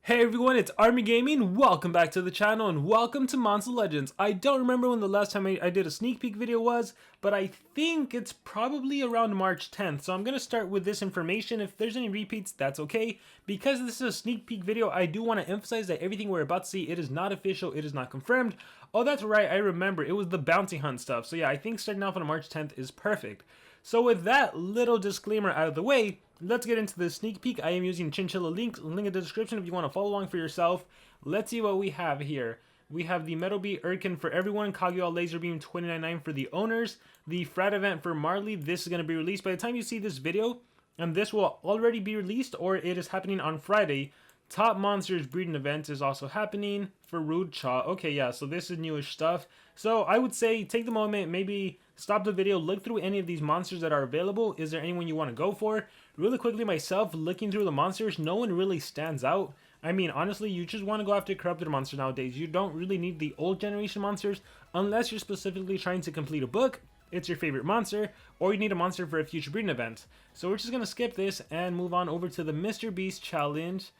Hey everyone, it's Army Gaming. Welcome back to the channel and welcome to Monster Legends. I don't remember when the last time I did a sneak peek video was, but I think it's probably around March 10th. So I'm going to start with this information. If there's any repeats, that's okay. Because this is a sneak peek video, I do want to emphasize that everything we're about to see, it is not official, it is not confirmed. Oh, that's right, I remember. It was the bounty hunt stuff. So yeah, I think starting off on March 10th is perfect. So with that little disclaimer out of the way, let's get into the sneak peek. I am using Chinchilla link in the description if you want to follow along for yourself. Let's see what we have here. We have the Metal Bee Urkin for everyone, Kaguya Laser Beam 29.9 for the owners, the Frat event for Marley. This is going to be released by the time you see this video, and this will already be released or it is happening on Friday. Top Monsters breeding event is also happening for Rude Cha. Okay, yeah, so this is newish stuff. So I would say take the moment, maybe stop the video, look through any of these monsters that are available. Is there anyone you want to go for? Really quickly myself, looking through the monsters, no one really stands out. I mean, honestly, you just want to go after corrupted monsters nowadays. You don't really need the old generation monsters unless you're specifically trying to complete a book. It's your favorite monster, or you need a monster for a future breeding event. So we're just going to skip this and move on over to the Mr. Beast challenge.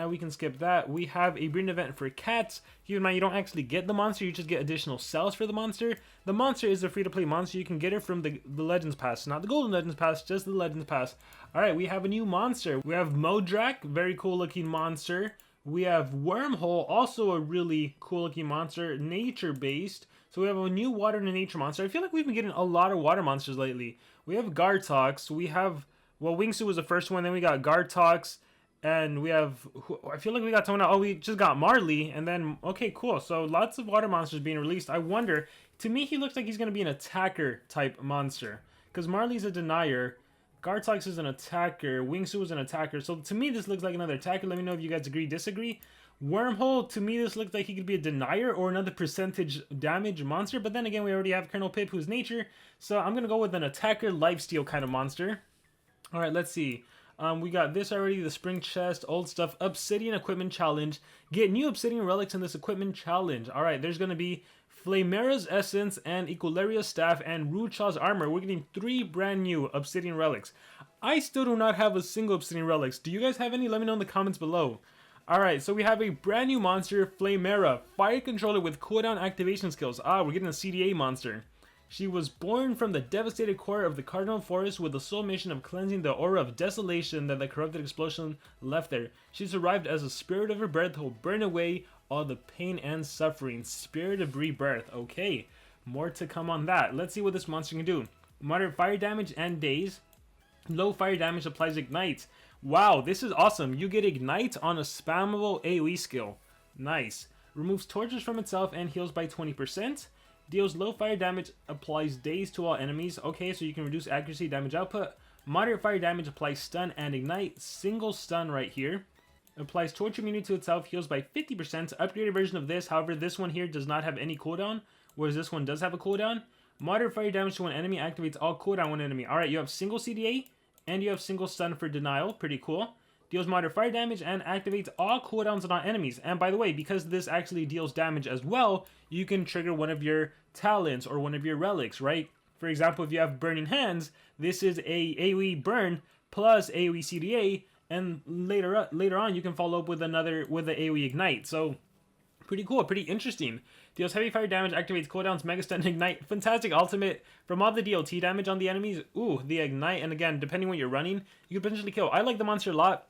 We can skip that. We have a breeding event for cats. Keep in mind, you don't actually get the monster, you just get additional cells for the monster. The monster is a free-to-play monster. You can get it from the Legends Pass, not the Golden Legends Pass, just the Legends Pass. Alright, we have a new monster. We have Modrak, very cool-looking monster. We have Wormhole, also a really cool-looking monster, nature-based. So we have a new water and nature monster. I feel like we've been getting a lot of water monsters lately. We have Gartox, we have, well, Wingsuit was the first one, then we got Gartox. And we have, I feel like we got someone else. Oh, we just got Marley. And then, okay, cool. So lots of water monsters being released. I wonder, to me, he looks like he's going to be an attacker type monster. Because Marley's a denier. Gartox is an attacker. Wingsuit is an attacker. So to me, this looks like another attacker. Let me know if you guys agree, disagree. Wormhole, to me, this looks like he could be a denier or another percentage damage monster. But then again, we already have Colonel Pip, who's nature. So I'm going to go with an attacker lifesteal kind of monster. All right, let's see. We got this already, the Spring Chest, old stuff, Obsidian Equipment Challenge. Get new Obsidian Relics in this Equipment Challenge. Alright, there's going to be Flamera's Essence and Equilaria's Staff and Rucha's Armor. We're getting 3 brand new Obsidian Relics. I still do not have a single Obsidian Relics. Do you guys have any? Let me know in the comments below. Alright, so we have a brand new monster, Flamera. Fire Controller with cooldown activation skills. We're getting a CDA monster. She was born from the devastated core of the Cardinal Forest with the sole mission of cleansing the aura of desolation that the corrupted explosion left there. She survived as a spirit of rebirth who will burn away all the pain and suffering. Spirit of rebirth. Okay, more to come on that. Let's see what this monster can do. Moderate fire damage and daze. Low fire damage applies Ignite. Wow, this is awesome. You get Ignite on a spammable AoE skill. Nice. Removes torches from itself and heals by 20%. Deals low fire damage, applies daze to all enemies. Okay, so you can reduce accuracy, damage output. Moderate fire damage, applies stun and ignite. Single stun right here. Applies torch immunity to itself, heals by 50%. Upgraded version of this, however, this one here does not have any cooldown, whereas this one does have a cooldown. Moderate fire damage to one enemy, activates all cooldown one enemy. Alright, you have single CDA, and you have single stun for denial. Pretty cool. Deals moderate fire damage and activates all cooldowns on all enemies. And by the way, because this actually deals damage as well, you can trigger one of your talents or one of your relics, right? For example, if you have Burning Hands, this is a AoE burn plus AoE CDA, and later on you can follow up with the AoE Ignite. So pretty cool, pretty interesting. Deals heavy fire damage, activates cooldowns, Mega Stun, Ignite. Fantastic ultimate. From all the DLT damage on the enemies, ooh, the Ignite, and again, depending what you're running, you can potentially kill. I like the monster a lot.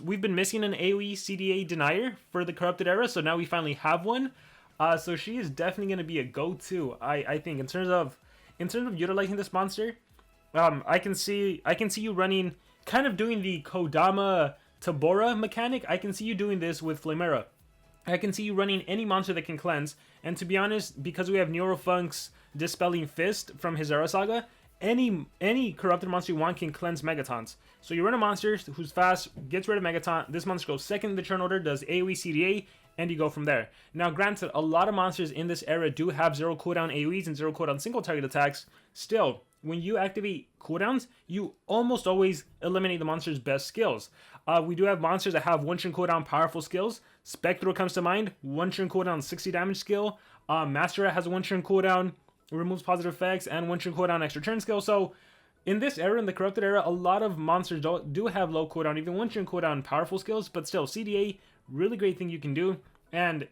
We've been missing an AoE CDA denier for the corrupted era, so now we finally have one. So she is definitely going to be a go-to. I think in terms of utilizing this monster, I can see you running, kind of doing the Kodama Tabora mechanic. I can see you doing this with Flamera. I can see you running any monster that can cleanse, and to be honest, because we have Neurofunk's Dispelling Fist from his Era Saga, any corrupted monster you want can cleanse Megatons. So you run a monster who's fast, gets rid of Megaton, this monster goes second in the turn order, does AoE CDA, and you go from there. Now granted, a lot of monsters in this era do have 0 cooldown AoEs and 0 cooldown single target attacks. Still, when you activate cooldowns, you almost always eliminate the monster's best skills. We do have monsters that have 1 turn cooldown powerful skills. Spectral comes to mind, 1 turn cooldown 60 damage skill. Master Rat has a 1 turn cooldown, removes positive effects, and 1 turn cooldown extra turn skill. So in this era, in the corrupted era, a lot of monsters do have low cooldown, even 1 turn cooldown powerful skills, but still CDA Really great thing you can do. And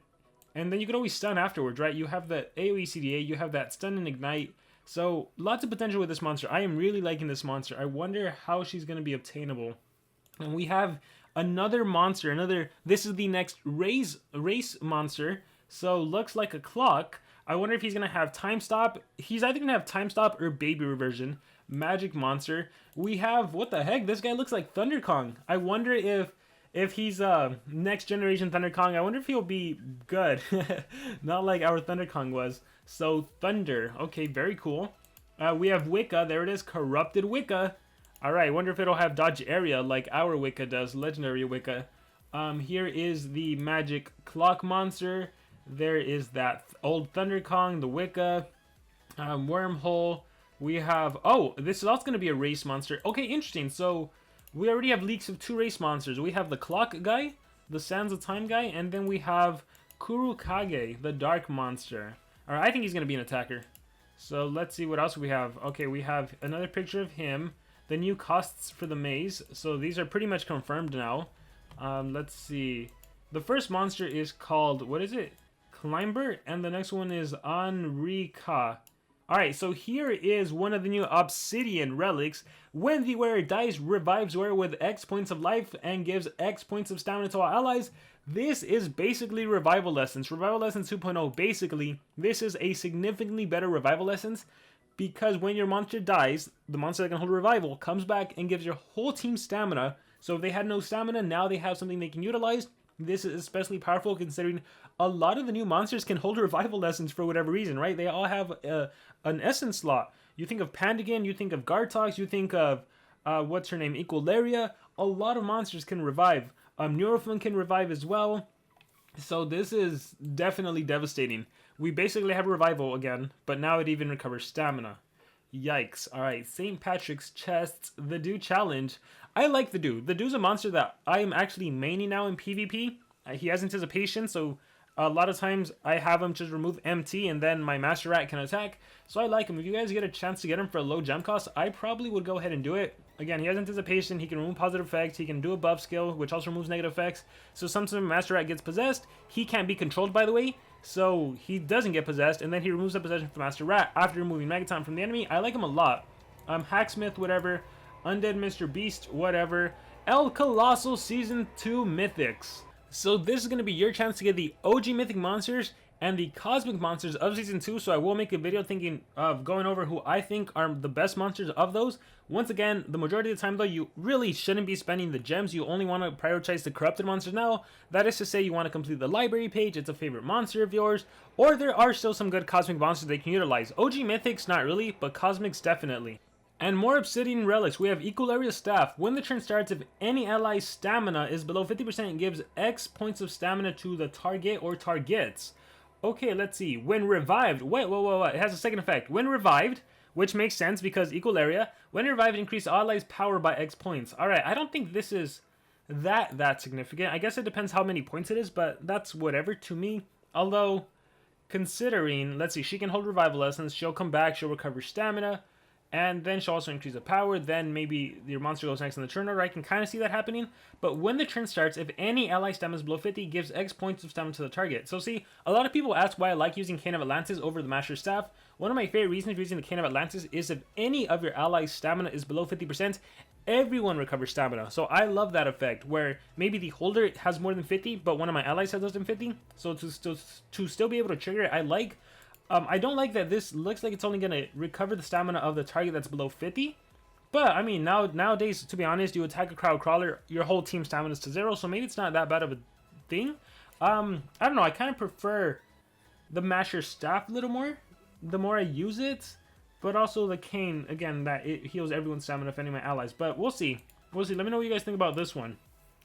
then you can always stun afterwards, right? You have the AoE CDA, you have that stun and ignite. So lots of potential with this monster. I am really liking this monster. I wonder how she's going to be obtainable. And we have another monster, this is the next race monster. So looks like a clock. I wonder if he's going to have time stop. He's either going to have time stop or baby reversion. Magic monster. We have, what the heck? This guy looks like Thunderkong. I wonder if he's next generation Thunderkong. I wonder if he'll be good. Not like our Thunderkong was. So Thunder. Okay, very cool. We have Wicca. There it is. Corrupted Wicca. Alright, wonder if it'll have dodge area like our Wicca does. Legendary Wicca. Here is the magic clock monster. There is that old Thunderkong, the Wicca. Wormhole. We have... Oh, this is also going to be a race monster. Okay, interesting. So we already have leaks of 2 race monsters. We have the clock guy, the Sands of Time guy, and then we have Kurukage, the dark monster. Alright, I think he's going to be an attacker. So let's see what else we have. Okay, we have another picture of him. The new costs for the maze. So these are pretty much confirmed now. Let's see. The first monster is called, what is it? Climber. And the next one is Anrika. Alright, so here is one of the new obsidian relics. When the wearer dies, revives wearer with X points of life and gives X points of stamina to all allies. This is basically Revival Essence. Revival Essence 2.0, basically, this is a significantly better Revival Essence because when your monster dies, the monster that can hold Revival comes back and gives your whole team stamina. So if they had no stamina, now they have something they can utilize. This is especially powerful considering a lot of the new monsters can hold Revival Essence for whatever reason, right? They all have an Essence slot. You think of Pandagon, you think of Gartox, you think of, what's her name, Equalaria. A lot of monsters can revive. Neurofun can revive as well. So this is definitely devastating. We basically have Revival again, but now it even recovers stamina. Yikes. Alright, St. Patrick's Chests, the Dew Challenge. I like the Dew. The Dew's a monster that I am actually maining now in PvP. He has Anticipation, so a lot of times I have him just remove MT and then my Master Rat can attack. So I like him. If you guys get a chance to get him for a low gem cost, I probably would go ahead and do it. Again, he has Anticipation, he can remove positive effects, he can do a buff skill, which also removes negative effects. So sometimes Master Rat gets possessed, he can't be controlled by the way, so he doesn't get possessed, and then he removes the possession from Master Rat after removing Megaton from the enemy. I like him a lot. Hacksmith, whatever. Undead Mr. Beast, whatever. El Colossal Season 2 Mythics. So this is going to be your chance to get the OG Mythic monsters and the Cosmic monsters of Season 2. So I will make a video thinking of going over who I think are the best monsters of those. Once again, the majority of the time though, you really shouldn't be spending the gems. You only want to prioritize the corrupted monsters now. That is to say, you want to complete the library page. It's a favorite monster of yours. Or there are still some good Cosmic monsters they can utilize. OG Mythics, not really, but Cosmics definitely. And more obsidian relics. We have Equalaria Staff. When the turn starts, if any ally's stamina is below 50%, it gives X points of stamina to the target or targets. Okay, let's see. When revived, wait, it has a second effect. When revived, which makes sense because Equalaria, when revived, increase allies' power by X points. Alright, I don't think this is that significant. I guess it depends how many points it is, but that's whatever to me. Although, considering, let's see, she can hold Revival Essence, she'll come back, she'll recover stamina, and then she'll also increase the power. Then maybe your monster goes next in the turn order. I can kind of see that happening. But when the turn starts, if any ally stamina is below 50, gives X points of stamina to the target. So see, a lot of people ask why I like using Cane of Atlantis over the Master Staff. One of my favorite reasons for using the Cane of Atlantis is if any of your allies' stamina is below 50%, everyone recovers stamina. So I love that effect where maybe the holder has more than 50, but one of my allies has less than 50. So to still be able to trigger it, I like. I don't like that this looks like it's only going to recover the stamina of the target that's below 50. But, I mean, nowadays, to be honest, you attack a crowd crawler, your whole team stamina is to 0, so maybe it's not that bad of a thing. I don't know, I kind of prefer the Master Staff a little more, the more I use it. But also the Cane, again, that it heals everyone's stamina if any of my allies. But we'll see. We'll see. Let me know what you guys think about this one.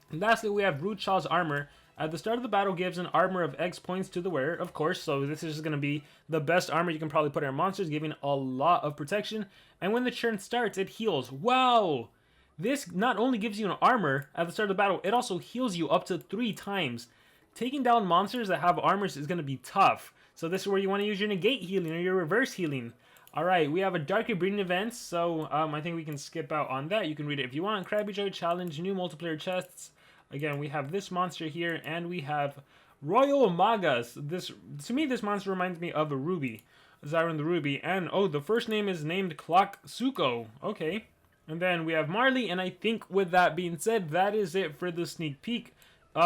And lastly, we have Root Shaw's Armor. At the start of the battle, gives an armor of X points to the wearer, of course, so this is going to be the best armor you can probably put on your monsters, giving a lot of protection. And when the turn starts, it heals. Wow! This not only gives you an armor at the start of the battle, it also heals you up to 3 times. Taking down monsters that have armors is going to be tough. So this is where you want to use your negate healing or your reverse healing. Alright, we have a Darker Breeding event, so I think we can skip out on that. You can read it if you want. Krabby Joy Challenge, new multiplayer chests. Again, we have this monster here, and we have Royal Magas. To me, this monster reminds me of a Ruby. Zyron the Ruby. And, oh, the first name is named Clock Suko. Okay. And then we have Marley, and I think with that being said, that is it for the sneak peek.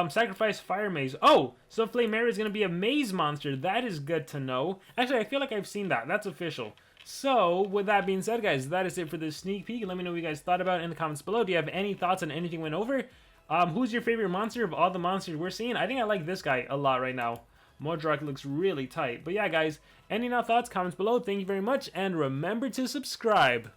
Sacrifice Fire Maze. Oh, so Flamera is going to be a maze monster. That is good to know. Actually, I feel like I've seen that. That's official. So, with that being said, guys, that is it for this sneak peek. Let me know what you guys thought about it in the comments below. Do you have any thoughts on anything went over? Who's your favorite monster of all the monsters we're seeing? I think I like this guy a lot right now. Modrak looks really tight. But yeah, guys, any thoughts, comments below. Thank you very much, and remember to subscribe.